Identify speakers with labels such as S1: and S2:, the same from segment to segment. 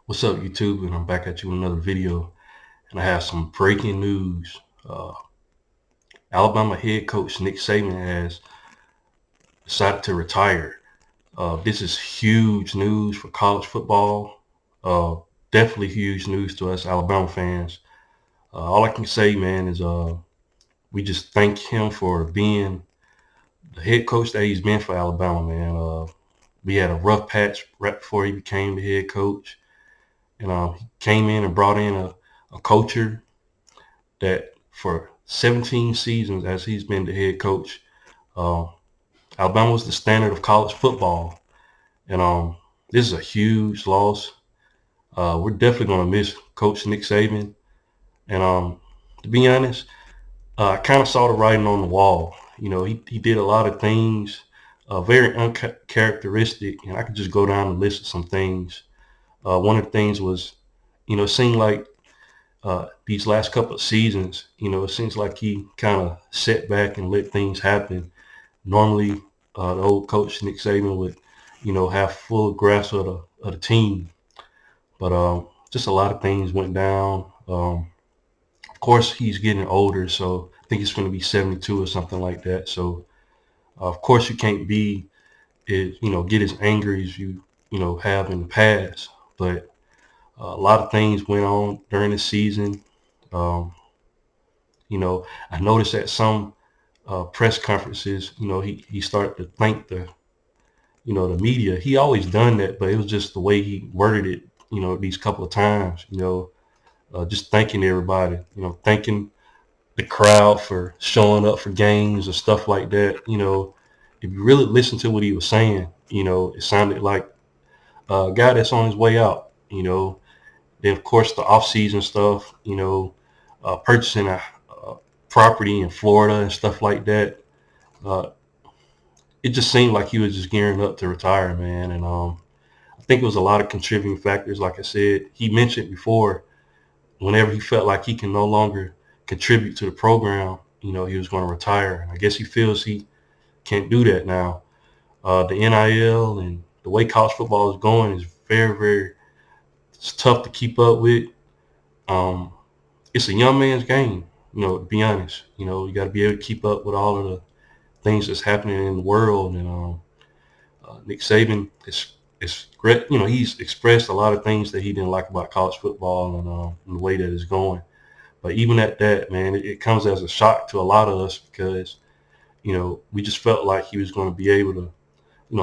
S1: What's up, YouTube? And I'm back at you with another video. And I have some breaking news. Alabama head coach Nick Saban has decided to retire. This is huge news for college football. Uh, Definitely huge news to us Alabama fans. All I can say, man, is we just thank him for being the head coach that he's been for Alabama, man. We had a rough patch right before he became the head coach. And he came in and brought in a culture that for 17 seasons as he's been the head coach, uh, Alabama was the standard of college football. And this is a huge loss. We're definitely going to miss Coach Nick Saban. And to be honest, I kind of saw the writing on the wall. You know, he did a lot of things very uncharacteristic. And I could just go down the list of some things. One of the things was, it seemed like these last couple of seasons, it seems like he kind of set back and let things happen. Normally, the old coach Nick Saban would, have full grasp of the team, but just a lot of things went down. Of course, he's getting older, so I think he's going to be 72 or something like that. So, of course, you can't be, get as angry as you have in the past. But a lot of things went on during the season. Um, I noticed at some press conferences, he started to thank the media. He always done that, but it was just the way he worded it, these couple of times, just thanking everybody, thanking the crowd for showing up for games and stuff like that. If you really listen to what he was saying, it sounded like a guy that's on his way out, Then, of course, the off-season stuff, purchasing a property in Florida and stuff like that. Uh, it just seemed like he was just gearing up to retire, man. And I think it was a lot of contributing factors. Like I said, he mentioned before, whenever he felt like he can no longer contribute to the program, he was going to retire. And I guess he feels he can't do that now. The NIL and the way college football is going is very, very, it's tough to keep up with. Um, it's a young man's game, to be honest. You got to be able to keep up with all of the things that's happening in the world. And Nick Saban is great. He's expressed a lot of things that he didn't like about college football and the way that it's going. But even at that, man, it comes as a shock to a lot of us because, we just felt like he was going to be able to,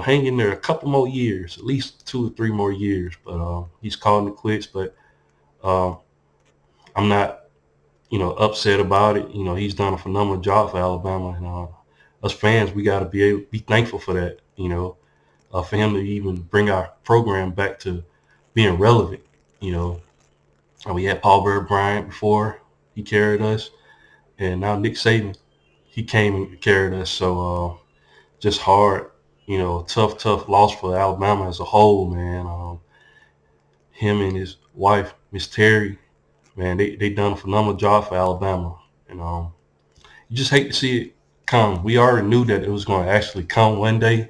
S1: hang in there a couple more years, at least 2 or 3 more years. But he's calling it quits. But uh, I'm not, upset about it. He's done a phenomenal job for Alabama. And us fans, we got to be thankful for that, for him to even bring our program back to being relevant. You know, we had Paul Bear Bryant before he carried us, and now Nick Saban, he came and carried us. So just hard, tough loss for Alabama as a whole, man. Him and his wife, Miss Terry, man, they done a phenomenal job for Alabama, and you just hate to see it come. We already knew that it was going to actually come one day,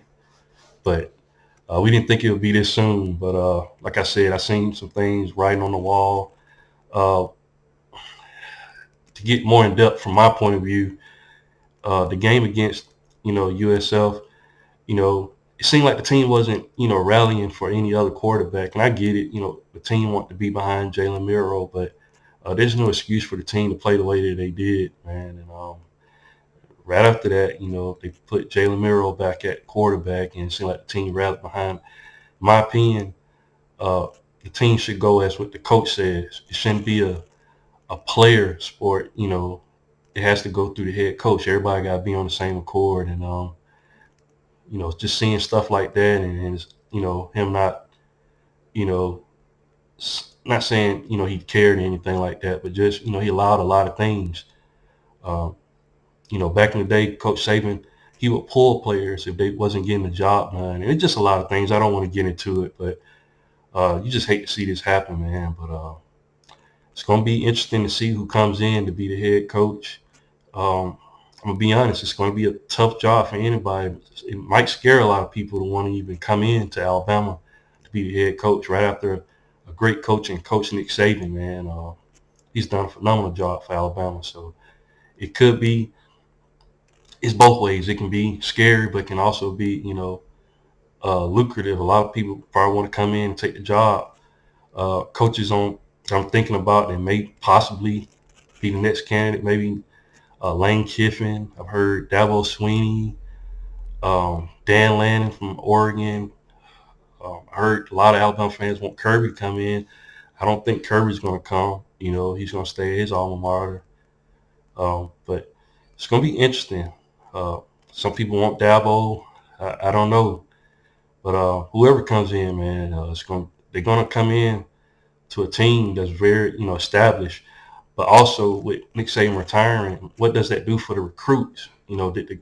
S1: but we didn't think it would be this soon. But like I said, I seen some things writing on the wall. Uh, to get more in depth from my point of view, the game against USF, it seemed like the team wasn't rallying for any other quarterback, and I get it. The team wanted to be behind Jalen Miro, but there's no excuse for the team to play the way that they did, man. And right after that, they put Jalen Miro back at quarterback, and it seemed like the team rallied behind. In my opinion, uh, the team should go as what the coach says. It shouldn't be a player sport. It has to go through the head coach. Everybody got to be on the same accord, and just seeing stuff like that, and him not, you know, not saying he cared or anything like that, but just he allowed a lot of things. Um, Back in the day, Coach Saban, he would pull players if they wasn't getting the job done, and it's just a lot of things. I don't want to get into it, but you just hate to see this happen, man. But it's going to be interesting to see who comes in to be the head coach. I'm gonna be honest; it's going to be a tough job for anybody. It might scare a lot of people to want to even come in to Alabama to be the head coach right after a great coach and Coach Nick Saban, man. He's done a phenomenal job for Alabama. So it could be, it's both ways. It can be scary, but it can also be, lucrative. A lot of people probably want to come in and take the job. Coaches on I'm thinking about that may possibly be the next candidate. Maybe Lane Kiffin. I've heard Dabo Sweeney, Dan Lanning from Oregon. I heard a lot of Alabama fans want Kirby to come in. I don't think Kirby's going to come. He's going to stay at his alma mater. But it's going to be interesting. Uh, some people want Dabo. I don't know. But whoever comes in, man, they're going to come in to a team that's very, established. But also with Nick Saban retiring, what does that do for the recruits? Did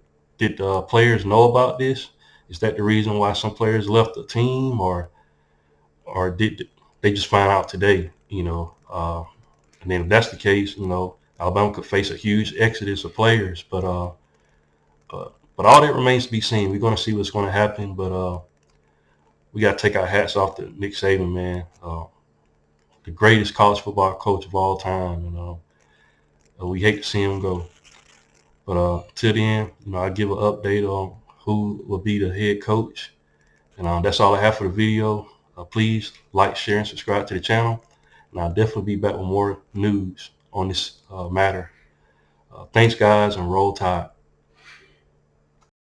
S1: the players know about this? Is that the reason why some players left the team, or did they just find out today? And then if that's the case, Alabama could face a huge exodus of players. But all that remains to be seen. We're going to see what's going to happen. But we got to take our hats off to Nick Saban, man, the greatest college football coach of all time. We hate to see him go. But till then, I give an update on who will be the head coach. And that's all I have for the video. Please like, share, and subscribe to the channel. And I'll definitely be back with more news on this matter. Thanks, guys, and roll tide.